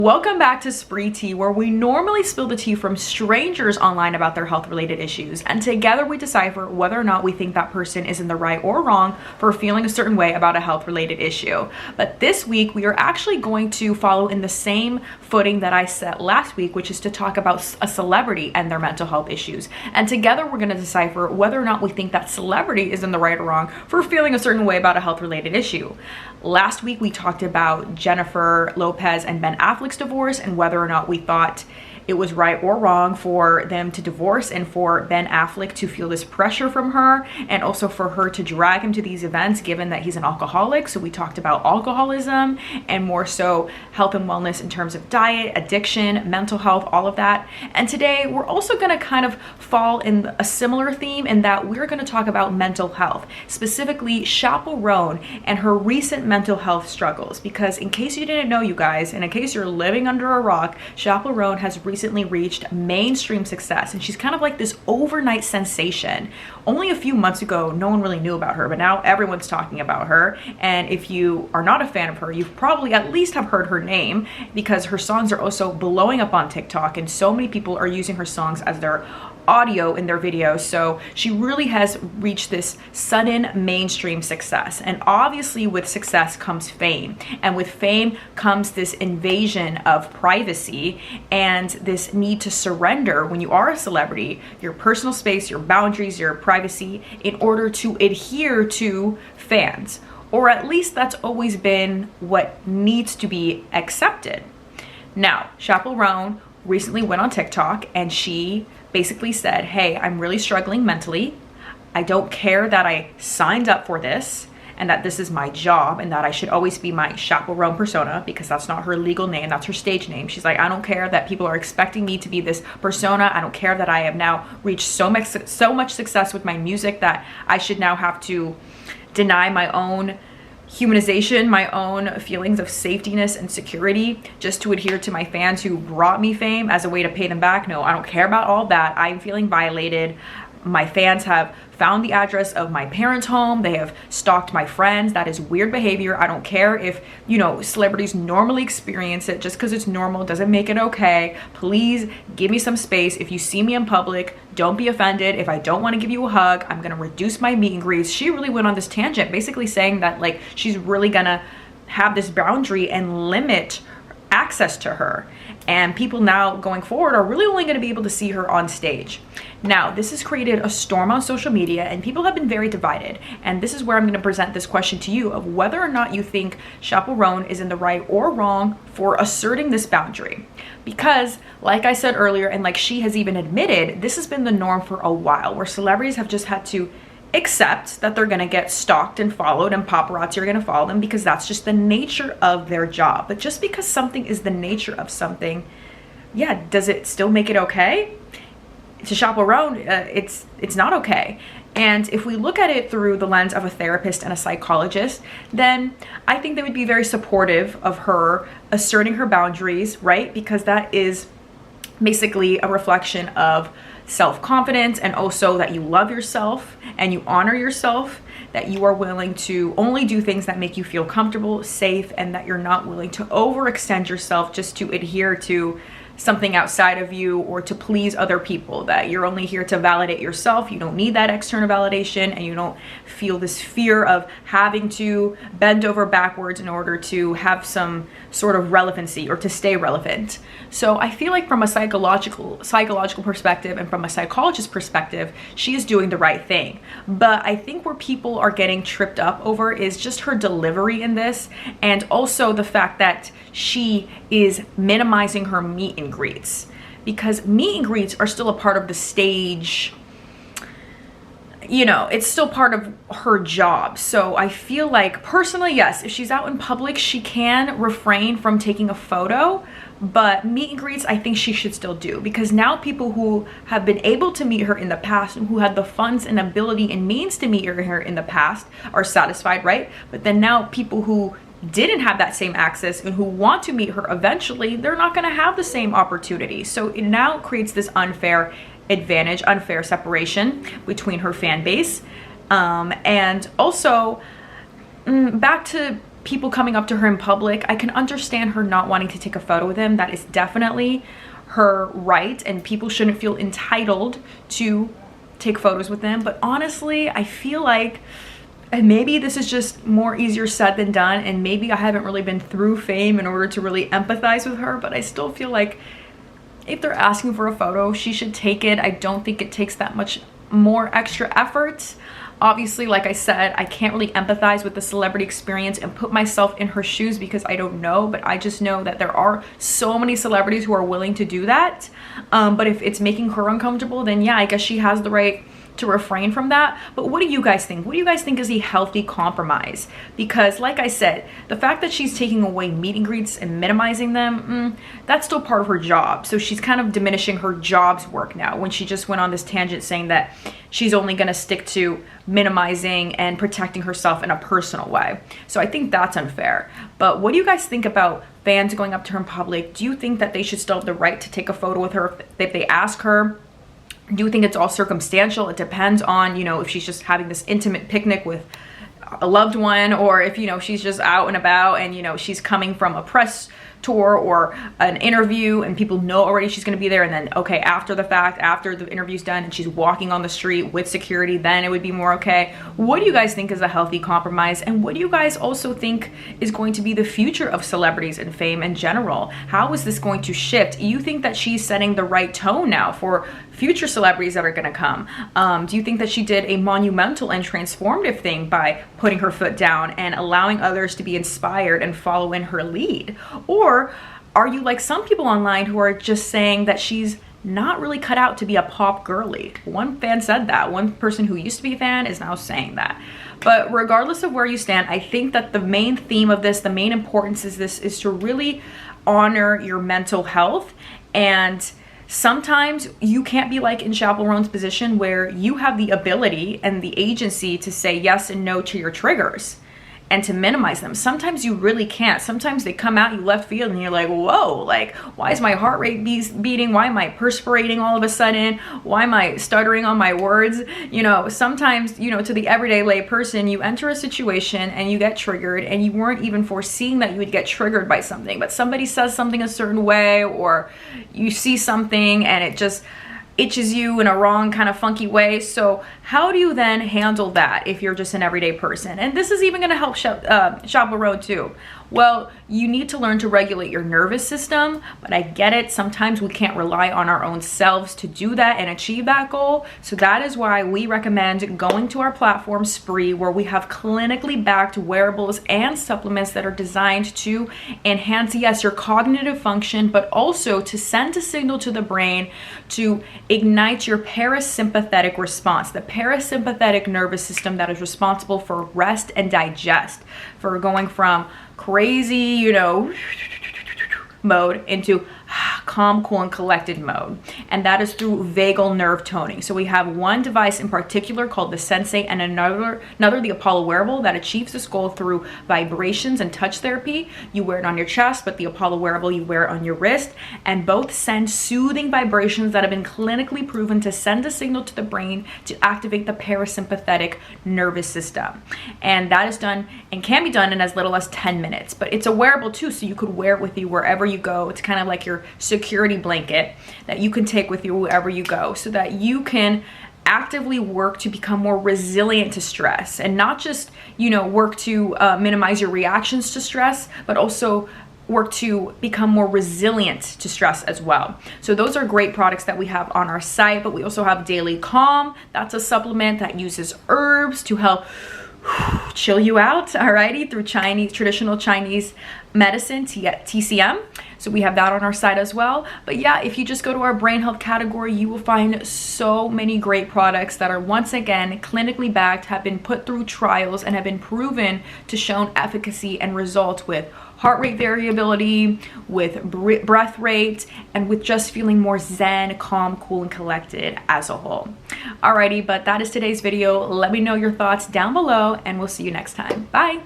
Welcome back to Spree Tea, where we normally spill the tea from strangers online about their health-related issues, and together we decipher whether or not we think that person is in the right or wrong for feeling a certain way about a health-related issue. But this week, we are actually going to follow in the same footing that I set last week, which is to talk about a celebrity and their mental health issues. And together we're going to decipher whether or not we think that celebrity is in the right or wrong for feeling a certain way about a health-related issue. Last week, we talked about Jennifer Lopez and Ben Affleck's divorce and whether or not we thought it was right or wrong for them to divorce and for Ben Affleck to feel this pressure from her and also for her to drag him to these events given that he's an alcoholic. So we talked about alcoholism and more so health and wellness in terms of diet, addiction, mental health, all of that. And today we're also going to kind of fall in a similar theme in that we're going to talk about mental health, specifically Chappell Roan and her recent mental health struggles. Because in case you didn't know, you guys, and in case you're living under a rock, Chappell Roan has recently reached mainstream success, and she's kind of like this overnight sensation. Only a few months ago, no one really knew about her, but now everyone's talking about her. And if you are not a fan of her, you've probably at least have heard her name because her songs are also blowing up on TikTok, and so many people are using her songs as their audio in their videos. So she really has reached this sudden mainstream success. And obviously with success comes fame, and with fame comes this invasion of privacy and this need to surrender when you are a celebrity, your personal space, your boundaries, your privacy, in order to adhere to fans. Or at least that's always been what needs to be accepted. Now, Chappell Roan recently went on TikTok and she basically said, hey, I'm really struggling mentally. I don't care that I signed up for this and that this is my job and that I should always be my Chappell Roan persona, because that's not her legal name, that's her stage name. She's like, I don't care that people are expecting me to be this persona. I don't care that I have now reached so much success with my music that I should now have to deny my own humanization, my own feelings of safetyness and security just to adhere to my fans who brought me fame as a way to pay them back. No, I don't care about all that. I'm feeling violated. My fans have found the address of my parents' home. They have stalked my friends. That is weird behavior. I don't care if, you know, celebrities normally experience it. Just because it's normal doesn't make it okay. Please give me some space. If you see me in public, don't be offended. If I don't want to give you a hug, I'm going to reduce my meet and greets. She really went on this tangent, basically saying that like she's really going to have this boundary and limit access to her. And people now going forward are really only going to be able to see her on stage. Now, this has created a storm on social media and people have been very divided. And this is where I'm going to present this question to you of whether or not you think Chappell Roan is in the right or wrong for asserting this boundary. Because like I said earlier, and like she has even admitted, this has been the norm for a while, where celebrities have just had to accept that they're going to get stalked and followed and paparazzi are going to follow them because that's just the nature of their job. But just because something is the nature of something, yeah, does it still make it okay? To Chappell Roan, it's not okay. And if we look at it through the lens of a therapist and a psychologist, then I think they would be very supportive of her asserting her boundaries, right? Because that is basically a reflection of self-confidence, and also that you love yourself and you honor yourself, that you are willing to only do things that make you feel comfortable, safe, and that you're not willing to overextend yourself just to adhere to something outside of you or to please other people, that you're only here to validate yourself. You don't need that external validation, and you don't feel this fear of having to bend over backwards in order to have some sort of relevancy or to stay relevant. So I feel like from a psychological perspective and from a psychologist perspective, she is doing the right thing. But I think where people are getting tripped up over is just her delivery in this, and also the fact that she is minimizing her meet and greets, because meet and greets are still a part of the stage. You know, it's still part of her job. So I feel like personally, yes, if she's out in public, she can refrain from taking a photo, but meet and greets, I think she should still do, because now people who have been able to meet her in the past and who had the funds and ability and means to meet her in the past are satisfied, right? But then now people who didn't have that same access and who want to meet her eventually, they're not going to have the same opportunity. So it now creates this unfair advantage, unfair separation between her fan base. And also back to people coming up to her in public. I can understand her not wanting to take a photo with him. That is definitely her right, and people shouldn't feel entitled to take photos with them. But honestly, I feel like, and maybe this is just more easier said than done, and maybe I haven't really been through fame in order to really empathize with her, but I still feel like if they're asking for a photo, she should take it. I don't think it takes that much more extra effort. Obviously, like I said, I can't really empathize with the celebrity experience and put myself in her shoes because I don't know, but I just know that there are so many celebrities who are willing to do that. But if it's making her uncomfortable, then yeah, I guess she has the right to refrain from that. But what do you guys think? What do you guys think is a healthy compromise? Because like I said, the fact that she's taking away meet and greets and minimizing them, that's still part of her job. So she's kind of diminishing her job's work now when she just went on this tangent saying that she's only going to stick to minimizing and protecting herself in a personal way. So I think that's unfair. But what do you guys think about fans going up to her in public? Do you think that they should still have the right to take a photo with her if they ask her? Do you think it's all circumstantial? It depends on, you know, if she's just having this intimate picnic with a loved one, or if, you know, she's just out and about and, you know, she's coming from a press tour or an interview and people know already she's going to be there, and then okay, after the fact, after the interview's done and she's walking on the street with security, then it would be more okay. What do you guys think is a healthy compromise, and what do you guys also think is going to be the future of celebrities and fame in general? How is this going to shift? You think that she's setting the right tone now for future celebrities that are going to come? Do you think that she did a monumental and transformative thing by putting her foot down and allowing others to be inspired and follow in her lead? Or are you like some people online who are just saying that she's not really cut out to be a pop girly? One fan said that. One person who used to be a fan is now saying that. But regardless of where you stand, I think that the main theme of this, the main importance is this, is to really honor your mental health. And sometimes you can't be like in Chappell Roan's position where you have the ability and the agency to say yes and no to your triggers and to minimize them. Sometimes you really can't. Sometimes they come out you left field and you're like, whoa, like, why is my heart rate beating? Why am I perspirating all of a sudden? Why am I stuttering on my words? You know, sometimes, you know, to the everyday lay person, you enter a situation and you get triggered and you weren't even foreseeing that you would get triggered by something, but somebody says something a certain way, or you see something and it just itches you in a wrong kind of funky way. So how do you then handle that if you're just an everyday person? And this is even going to help Chappell Roan too. Well, you need to learn to regulate your nervous system, but I get it. Sometimes we can't rely on our own selves to do that and achieve that goal. So that is why we recommend going to our platform Spree, where we have clinically backed wearables and supplements that are designed to enhance, yes, your cognitive function, but also to send a signal to the brain to ignite your parasympathetic response, the parasympathetic nervous system that is responsible for rest and digest, for going from crazy, you know, mode into calm, cool, and collected mode. And that is through vagal nerve toning. So we have one device in particular called the Sensei, and another the Apollo wearable, that achieves this goal through vibrations and touch therapy. You wear it on your chest, but the Apollo wearable you wear it on your wrist, and both send soothing vibrations that have been clinically proven to send a signal to the brain to activate the parasympathetic nervous system. And that is done and can be done in as little as 10 minutes. But it's a wearable too, so you could wear it with you wherever you go. It's kind of like your security blanket that you can take with you wherever you go, so that you can actively work to become more resilient to stress, and not just, you know, work to minimize your reactions to stress, but also work to become more resilient to stress as well. So those are great products that we have on our site. But we also have Daily Calm. That's a supplement that uses herbs to help chill you out, alrighty, through traditional Chinese medicine, TCM. So we have that on our site as well. But yeah, if you just go to our brain health category, you will find so many great products that are, once again, clinically backed, have been put through trials, and have been proven to show efficacy and result with heart rate variability, with breath rate, and with just feeling more zen, calm, cool, and collected as a whole. Alrighty, but that is today's video. Let me know your thoughts down below, and we'll see you next time. Bye.